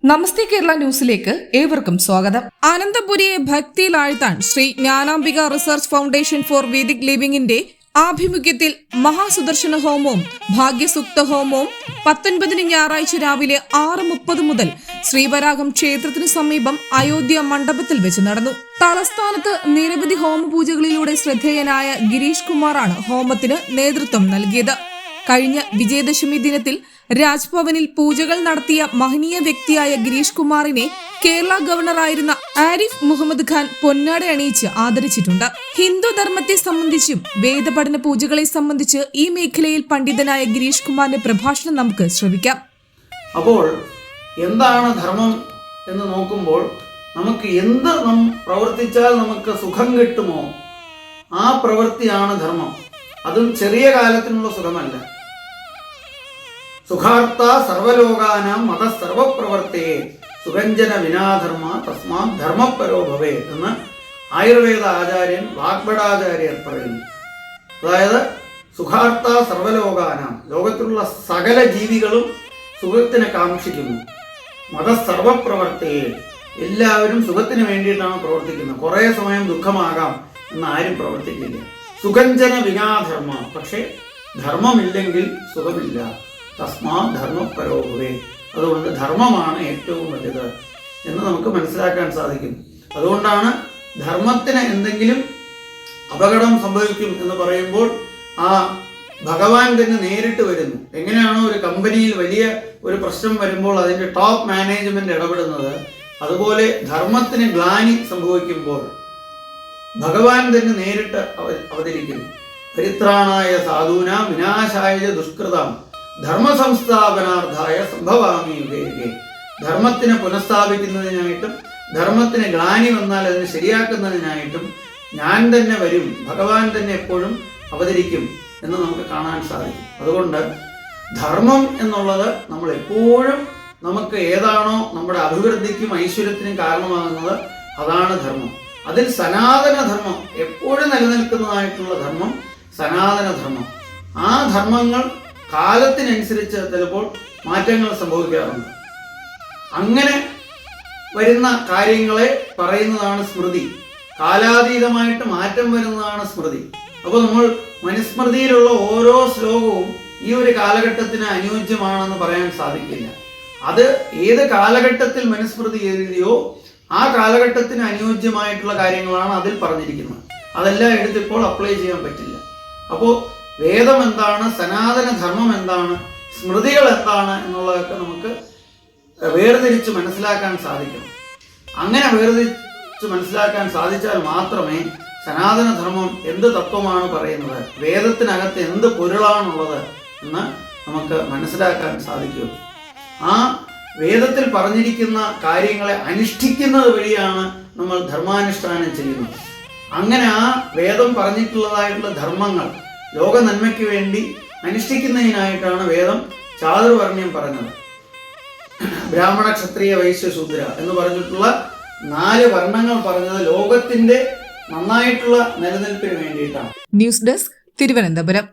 നമസ്തേ കേരള ന്യൂസിലേക്ക് ഏവർക്കും സ്വാഗതം. അനന്തപുരിയെ ഭക്തിയിലാഴ്ത്താൻ Shri Jnanambika research foundation for Vedic ലിവിംഗിന്റെ ആഭിമുഖ്യത്തിൽ മഹാസുദർശന ഹോമവും ഭാഗ്യസുക്ത ഹോമവും 19 ഞായറാഴ്ച രാവിലെ 6:30 മുതൽ ശ്രീവരാഹം ക്ഷേത്രത്തിനു സമീപം അയോധ്യ മണ്ഡപത്തിൽ വെച്ച് നടന്നു. തലസ്ഥാനത്ത് നിരവധി ഹോമപൂജകളിലൂടെ ശ്രദ്ധേയനായ ഗിരീഷ് കുമാറാണ് ഹോമത്തിന് നേതൃത്വം നൽകിയത്. കഴിഞ്ഞ വിജയദശമി ദിനത്തിൽ രാജ്ഭവനിൽ പൂജകൾ നടത്തിയ മഹനീയ വ്യക്തിയായ ഗിരീഷ് കുമാറിനെ കേരള ഗവർണറായിരുന്ന ആരിഫ് മുഹമ്മദ് ഖാൻ പൊന്നാട അണിയിച്ച് ആദരിച്ചിട്ടുണ്ട്. ഹിന്ദു ധർമ്മത്തെ സംബന്ധിച്ചും വേദപഠന പൂജകളെ സംബന്ധിച്ച് ഈ മേഖലയിൽ പണ്ഡിതനായ ഗിരീഷ് കുമാറിന്റെ പ്രഭാഷണം നമുക്ക് ശ്രവിക്കാം. അപ്പോൾ എന്താണ് ധർമ്മം എന്ന് നോക്കുമ്പോൾ നമുക്ക് എന്ത് പ്രവർത്തിച്ചാൽ നമുക്ക് സുഖം കിട്ടുമോ ആ പ്രവൃത്തിയാണ് ധർമ്മം. അതും ചെറിയ കാലത്തിനുള്ള സുഖമല്ല. സുഖാർത്ത സർവലോകാനാം മത സർവപ്രവർത്തയെ സുഖഞ്ജന വിനാധർമ്മ തസ്മാ ധർമ്മപരോ ഭവേ എന്ന് ആയുർവേദ ആചാര്യൻ വാഗ്ഭടാചാര്യർ പറയുന്നു. അതായത് സുഖാർത്ത സർവലോകാനാം, ലോകത്തിലുള്ള സകല ജീവികളും സുഖത്തിനെ കാക്ഷിക്കുന്നു. മത സർവപ്രവർത്തയെ, എല്ലാവരും സുഖത്തിന് വേണ്ടിയിട്ടാണ് പ്രവർത്തിക്കുന്നത്. കുറേ സമയം ദുഃഖമാകാം എന്ന് ആരും പ്രവർത്തിക്കില്ല. സുഖഞ്ജന വിനാധർമ്മ, പക്ഷേ ധർമ്മമില്ലെങ്കിൽ സുഖമില്ല. തസ്മാ ധർമ്മപരോഭവേ, അതുകൊണ്ട് ധർമ്മമാണ് ഏറ്റവും വലുത് എന്ന് നമുക്ക് മനസ്സിലാക്കാൻ സാധിക്കും. അതുകൊണ്ടാണ് ധർമ്മത്തിന് എന്തെങ്കിലും അപകടം സംഭവിക്കും എന്ന് പറയുമ്പോൾ ആ ഭഗവാൻ തന്നെ നേരിട്ട് വരുന്നു. എങ്ങനെയാണോ ഒരു കമ്പനിയിൽ വലിയ ഒരു പ്രശ്നം വരുമ്പോൾ അതിൻ്റെ ടോപ്പ് മാനേജ്മെന്റ് ഇടപെടുന്നത്, അതുപോലെ ധർമ്മത്തിന് ഗ്ലാനി സംഭവിക്കുമ്പോൾ ഭഗവാൻ തന്നെ നേരിട്ട് അവതരിക്കുന്നു. പരിത്രാണായ സാധൂന വിനാശായ ദുഷ്കൃതം ധർമ്മ സംസ്ഥാപനാർത്ഥായ സംഭവാമി യുഗേ. ധർമ്മത്തിനെ പുനഃസ്ഥാപിക്കുന്നതിനായിട്ടും ധർമ്മത്തിന് ഗ്ലാനി വന്നാൽ അതിനെ ശരിയാക്കുന്നതിനായിട്ടും ഞാൻ തന്നെ വരും, ഭഗവാൻ തന്നെ എപ്പോഴും അവതരിക്കും എന്ന് നമുക്ക് കാണാൻ സാധിക്കും. അതുകൊണ്ട് ധർമ്മം എന്നുള്ളത് നമ്മൾ എപ്പോഴും നമുക്ക് ഏതാണോ നമ്മുടെ അഭിവൃദ്ധിക്കും ഐശ്വര്യത്തിനും കാരണമാകുന്നത് അതാണ് ധർമ്മം. അതിൽ സനാതന ധർമ്മം, എപ്പോഴും നിലനിൽക്കുന്നതായിട്ടുള്ള ധർമ്മം സനാതന ധർമ്മം. ആ ധർമ്മങ്ങൾ കാലത്തിനനുസരിച്ച് ചിലപ്പോൾ മാറ്റങ്ങൾ സംഭവിക്കാറുണ്ട്. അങ്ങനെ വരുന്ന കാര്യങ്ങളെ പറയുന്നതാണ് സ്മൃതി. കാലാതീതമായിട്ട് മാറ്റം വരുന്നതാണ് സ്മൃതി. അപ്പോൾ നമ്മൾ മനുസ്മൃതിയിലുള്ള ഓരോ ശ്ലോകവും ഈ ഒരു കാലഘട്ടത്തിന് അനുയോജ്യമാണെന്ന് പറയാൻ സാധിക്കില്ല. അത് ഏത് കാലഘട്ടത്തിൽ മനുസ്മൃതി എഴുതിയോ ആ കാലഘട്ടത്തിന് അനുയോജ്യമായിട്ടുള്ള കാര്യങ്ങളാണ് അതിൽ പറഞ്ഞിരിക്കുന്നത്. അതെല്ലാം എടുത്തിപ്പോൾ അപ്ലൈ ചെയ്യാൻ പറ്റില്ല. അപ്പോൾ വേദം എന്താണ്, സനാതന ധർമ്മം എന്താണ്, സ്മൃതികൾ എന്താണ് എന്നുള്ളതൊക്കെ നമുക്ക് വേർതിരിച്ച് മനസ്സിലാക്കാൻ സാധിക്കണം. അങ്ങനെ വേർതിരിച്ച് മനസ്സിലാക്കാൻ സാധിച്ചാൽ മാത്രമേ സനാതന ധർമ്മം എന്ത് തത്വമാണ് പറയുന്നത്, വേദത്തിനകത്ത് എന്ത് പൊരുളാണുള്ളത് എന്ന് നമുക്ക് മനസ്സിലാക്കാൻ സാധിക്കൂ. ആ വേദത്തിൽ പറഞ്ഞിരിക്കുന്ന കാര്യങ്ങളെ അനുഷ്ഠിക്കുന്നത് വഴിയാണ് നമ്മൾ ധർമാനുഷ്ഠാനം ചെയ്യുന്നത്. അങ്ങനെ ആ വേദം പറഞ്ഞിട്ടുള്ളതായിട്ടുള്ള ധർമ്മങ്ങൾ ലോക നന്മയ്ക്ക് വേണ്ടി അനുഷ്ഠിക്കുന്നതിനായിട്ടാണ് വേദം ചാതുർവർണ്ണ്യം പറഞ്ഞത്. ബ്രാഹ്മണ, ക്ഷത്രിയ, വൈശ്യ, ശൂദ്ര എന്ന് പറഞ്ഞിട്ടുള്ള 4 വർണ്ണങ്ങൾ പറഞ്ഞത് ലോകത്തിന്റെ നന്നായിട്ടുള്ള നിലനിൽപ്പിന് വേണ്ടിയിട്ടാണ്. News desk, Thiruvananthapuram.